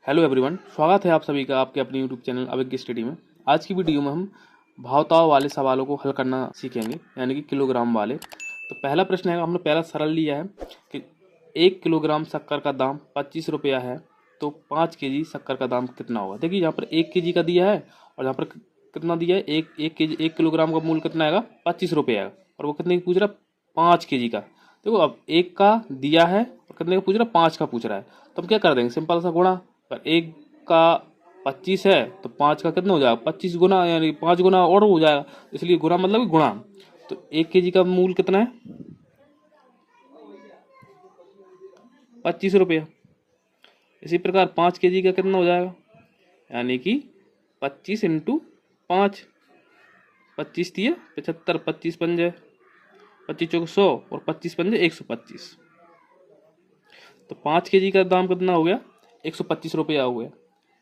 Hello everyone, स्वागत है आप सभी का आपके अपने यूट्यूब चैनल अभिज्ञ स्टडी में। आज की वीडियो में हम भावताव वाले सवालों को हल करना सीखेंगे, यानी कि किलोग्राम वाले। तो पहला प्रश्न है, हमने पहला सरल लिया है कि 1 किलोग्राम शक्कर का दाम 25 रुपया है, तो 5 केजी शक्कर का दाम कितना होगा। देखिए यहाँ पर 1 केजी का दिया है और यहाँ पर कितना दिया है, एक किलोग्राम का मूल्य कितना आएगा, 25 रुपये आएगा। और वो कितने की पूछ रहा है, 5 केजी का। देखो अब 1 का दिया है और कितने का पूछ रहा है, 5 का पूछ रहा है। तो हम क्या कर देंगे, सिंपल सा गुणा। पर 1 का 25 है तो 5 का कितना हो जाएगा, 25 गुना, यानी 5 गुना और हो जाएगा, इसलिए गुना मतलब गुणा। तो 1 केजी का मूल्य कितना है, 25 रुपया। इसी प्रकार 5 केजी का कितना हो जाएगा, यानी कि 25 इंटू 5, 25 दिए 75, 25 पंजे 25 चौक 100 और 25 पंजे 125। तो 5 केजी का दाम कितना हो गया, 125 रुपया हो गया,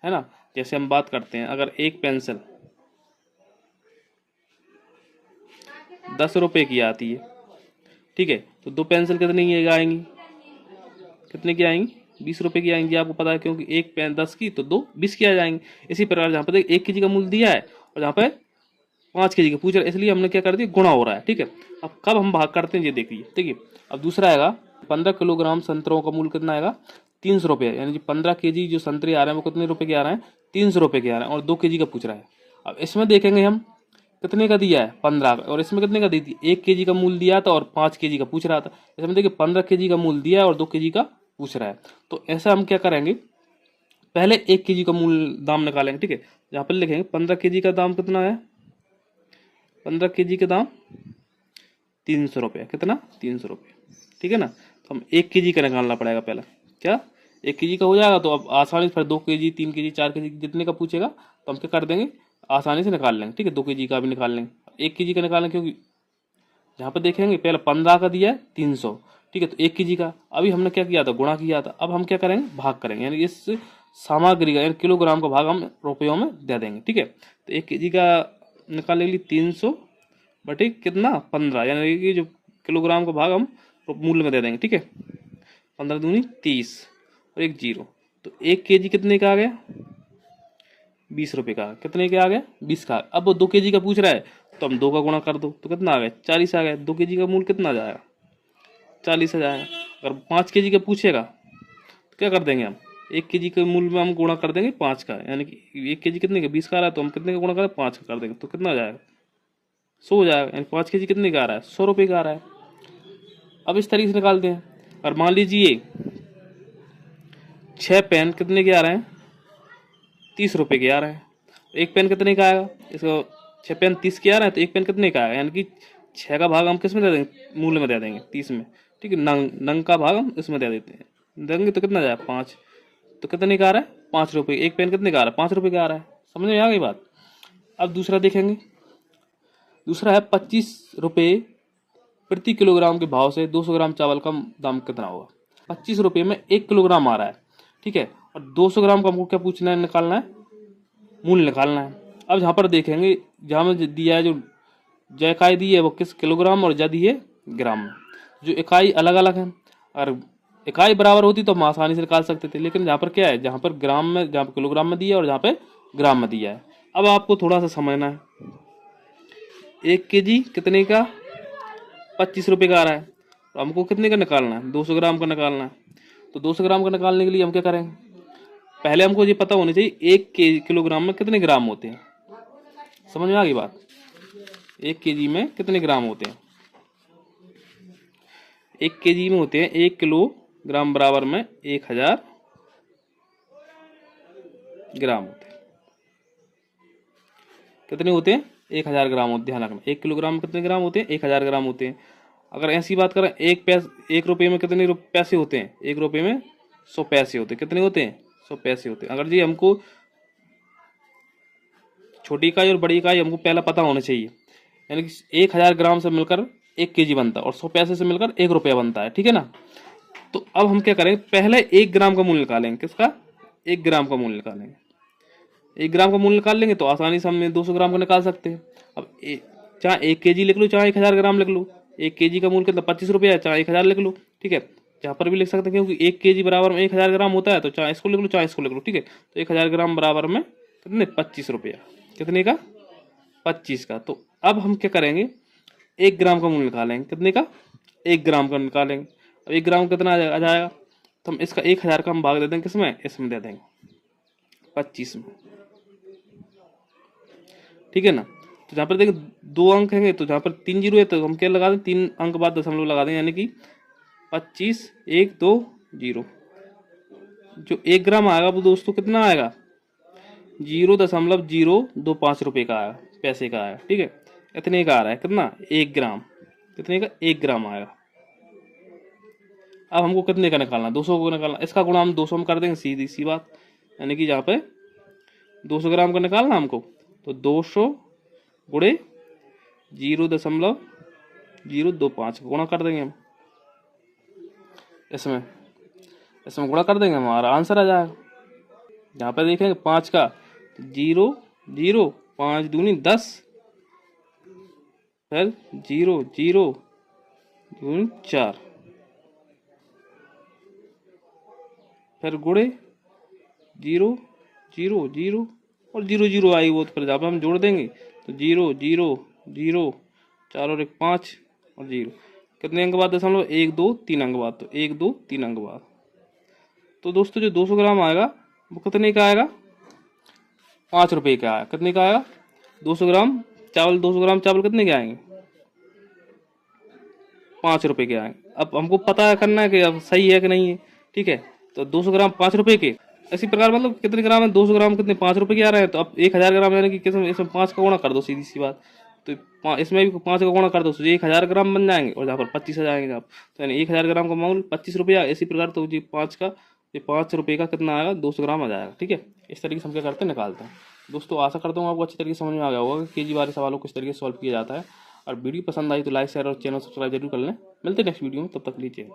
है ना। जैसे हम बात करते हैं, अगर एक पेंसिल 10 रुपये की आती है, ठीक है, तो 2 पेंसिल कितने की आएंगी, कितने की आएंगी, 20 रुपये की आएंगी। आपको पता है, क्योंकि एक पेन 10 की तो 2 20 की आ जाएंगी। इसी प्रकार जहाँ पर 1 केजी का मूल्य दिया है और जहाँ पे 5 केजी का पूछ रहा है, इसलिए हमने क्या कर दिया, गुणा हो रहा है, ठीक है। अब कब हम भाग करते हैं ये देखिए, ठीक है। अब दूसरा आएगा, 15 किलोग्राम संतरों का मूल्य कितना आएगा, 300 रुपये, यानी 15 केजी जो संतरे आ रहे हैं वो कितने रुपए के आ रहे हैं, 300 रुपये के आ रहे हैं, और 2 केजी का पूछ रहा है। अब इसमें देखेंगे हम कितने का दिया है, 15 का, और इसमें कितने का दी थी, 1 केजी का मूल्य दिया था और 5 केजी का पूछ रहा था। इसमें देखिए 15 केजी का मूल्य दिया है और 2 केजी का पूछ रहा है। तो ऐसा हम क्या करेंगे, पहले 1 केजी का मूल्य दाम निकालेंगे, ठीक है। यहाँ पर लिखेंगे 15 केजी का दाम कितना है, 15 केजी का दाम 300 रुपये, कितना, 300 रुपये, ठीक है ना। तो हम 1 केजी का निकालना पड़ेगा पहले, क्या 1 केजी का हो जाएगा तो अब आसानी से फिर 2 केजी 3 केजी 4 केजी जितने का पूछेगा तो हम क्या कर देंगे, आसानी से निकाल लेंगे, ठीक है। 2 केजी का भी निकाल लेंगे, 1 केजी का निकालेंगे, क्योंकि यहाँ पर देखेंगे पहले 15 का दिया है 300, ठीक है। तो 1 केजी का अभी हमने क्या किया था, गुणा किया था। अब हम क्या करेंगे, भाग करेंगे, यानी इस सामग्री का, यानी किलोग्राम का भाग हम रुपयों में दे देंगे, ठीक है। तो 1 केजी का निकालने के लिए 300 बटे कितना, 15, यानी कि जो किलोग्राम का भाग हम मूल्य में दे देंगे, ठीक है। 15 दूनी 30 और 1 जीरो, तो 1 केजी कितने का आ गया, 20 रुपये का। कितने का आ गया, 20 का। अब वो 2 केजी का पूछ रहा है तो हम 2 का गुणा कर दो तो कितना आ गया, 40 आ गया। 2 केजी का मूल्य कितना आ जाएगा, 40 आ जाएगा। अगर 5 केजी का पूछेगा तो क्या कर देंगे हम, 1 केजी के मूल्य में हम गुणा कर देंगे 5 का, यानी कि 1 केजी कितने का, 20 का आ रहा है, तो हम कितने का गुणा करें, 5 का कर देंगे, तो कितना आ जाएगा, 100 हो जाएगा। यानी 5 केजी कितने का आ रहा है, 100 रुपये का आ रहा है। अब इस तरीके से निकालते हैं। और मान लीजिए 6 पेन कितने के आ रहे हैं, 30 रुपये के आ रहे हैं। एक पेन कितने का आएगा, इसको 6 पेन 30 के आ रहे हैं, तो एक पेन कितने का आएगा, यानी कि 6 का भाग हम किस में दे देंगे, मूल्य में दे देंगे, 30 में, ठीक है। नंग का भाग हम इसमें दे देते हैं, देंगे तो कितना जाएगा, 5। तो कितने का आ रहा है, 5 रुपये। एक पेन कितने का आ रहा है, 5 रुपये का आ रहा है। समझ में आ गई बात। अब दूसरा देखेंगे, दूसरा है 25 रुपये प्रति किलोग्राम के भाव से 200 ग्राम चावल का दाम कितना होगा। 25 रुपये में 1 किलोग्राम आ रहा है, ठीक है, और 200 ग्राम का हमको क्या पूछना है, निकालना है, मूल्य निकालना है। अब यहाँ पर देखेंगे, जहाँ में दिया है, जो इकाई दी है वो किस किलोग्राम और दी है ग्राम में। जो इकाई अलग अलग है, और इकाई बराबर होती तो हम आसानी से निकाल सकते थे, लेकिन यहाँ पर क्या है, जहाँ पर ग्राम में, जहाँ पर किलोग्राम में दिया है और जहाँ पे ग्राम में दिया है। अब आपको थोड़ा सा समझना है, 1 केजी कितने का, 25 रुपये का आ रहा है, तो हमको कितने का निकालना है, 200 ग्राम का निकालना है। तो 200 ग्राम का निकालने के लिए हम क्या करेंगे, पहले हमको ये पता होनी चाहिए 1 किलोग्राम में कितने ग्राम होते हैं। समझ में आ गई बात, 1 केजी में कितने ग्राम होते हैं। 1 केजी में होते हैं 1 किलोग्राम बराबर में 1000 ग्राम होते हैं। कितने होते हैं, 1000 ग्राम होते हैं। ध्यान रखना, 1 किलोग्राम में कितने ग्राम होते हैं, 1000 ग्राम होते हैं। अगर ऐसी बात करें, 1 रुपये में कितने पैसे होते हैं, 1 रुपये में 100 पैसे होते हैं। कितने होते हैं, 100 पैसे होते हैं। अगर जी हमको छोटी इकाई और बड़ी इकाई हमको पहला पता होना चाहिए, यानी कि 1000 ग्राम से मिलकर 1 केजी बनता है और 100 पैसे से मिलकर 1 रुपया बनता है, ठीक है ना। तो अब हम क्या करेंगे, पहले 1 ग्राम का मूल्य निकालेंगे। किसका, 1 ग्राम का मूल्य निकालेंगे। 1 ग्राम का मूल्य निकाल लेंगे तो आसानी से हम 200 ग्राम का निकाल सकते हैं। अब चाहे 1 केजी लिख लो, चाहे 1000 ग्राम लिख लो, 1 केजी का मूल्य कितना, 25 रुपया है, चाहे 1000 लिख लो, ठीक है। यहाँ पर भी लिख सकते हैं, क्योंकि 1 kg बराबर में 1000 ग्राम होता है, तो चाहे इसको लिख लो चाहे इसको लिख लो, ठीक है। तो 1000 ग्राम बराबर में कितने, 25 रुपया। कितने का, 25 का। तो अब हम क्या करेंगे, 1 ग्राम का मूल्य निकालेंगे। कितने का, 1 ग्राम का निकालेंगे। अब 1 ग्राम कितना आ जाएगा, तो हम इसका 1000 का हम भाग दे देंगे किसमें, इसमें दे देंगे 25 में, ठीक है ना। तो जहाँ पर देखिए 2 अंक हैं, तो जहाँ पर 3 जीरो है तो हम क्या लगा दें, 3 अंक बाद दशमलव लगा दें, यानी कि 25 1 2 0। जो 1 ग्राम आएगा वो दोस्तों कितना आएगा, 0.025 रुपये का आएगा, पैसे का आएगा, ठीक है। इतने का आ रहा है कितना, 1 ग्राम। कितने का, 1 ग्राम आएगा। अब हमको कितने का निकालना, 200 को निकालना। इसका गुणा हम 200 में कर देंगे, सीधी सी बात। यानी कि यहाँ पे 200 ग्राम का निकालना हमको, तो 200 गुणे 0.025 गुणा कर देंगे हम। इसमें गुणा कर देंगे, हमारा आंसर आ जाएगा। यहाँ पे देखेंगे 5 का, 0 0 5 दूनी 10, फिर 0 0 दूनी 4, फिर गुणे 0 0 0 और 0 0 आई वो, तो फिर जहाँ पे हम जोड़ देंगे तो 0 0 0 4 और 1 5 और 0। कितने अंक बाद, दशमलव 1 2 3 अंक बाद, तो 1 2 3 अंक बाद। तो दोस्तों जो 200 ग्राम आएगा वो कितने का आएगा, 5 रुपये का आएगा। कितने का आएगा, 200 ग्राम चावल, 200 ग्राम चावल कितने के आएंगे, 5 रुपये के आएंगे। अब हमको पता करना है कि अब सही है कि नहीं है, ठीक है। तो 200 ग्राम 5 रुपये के, इसी प्रकार मतलब कितने ग्राम है, 200 ग्राम कितने, 5 रुपये के आ रहे हैं। तो अब 1000 ग्राम यानी कि इसमें 5 का गुणा कर दो, सीधी सी बात। तो इसमें भी 5 का गुणा कर दो, तो 1000 ग्राम बन जाएंगे, और जहाँ पर 25 आ जाएंगे आप, तो यानी 1000 ग्राम का मूल्य 25 रुपया। इसी प्रकार तो ये 5 रुपये का कितना आएगा, 200 ग्राम आ जाएगा, ठीक है। इस तरीके से हम क्या करते हैं, निकालते हैं। दोस्तों आशा करता हूँ आपको अच्छी तरीके से समझ में आ गया होगा कि केजी वाले सवालों को किस तरीके से सॉल्व किया जाता है। और वीडियो पसंद आई तो लाइक शेयर और चैनल सब्सक्राइब जरूर कर लें। मिलते हैं नेक्स्ट वीडियो में, तब तक लीजिए।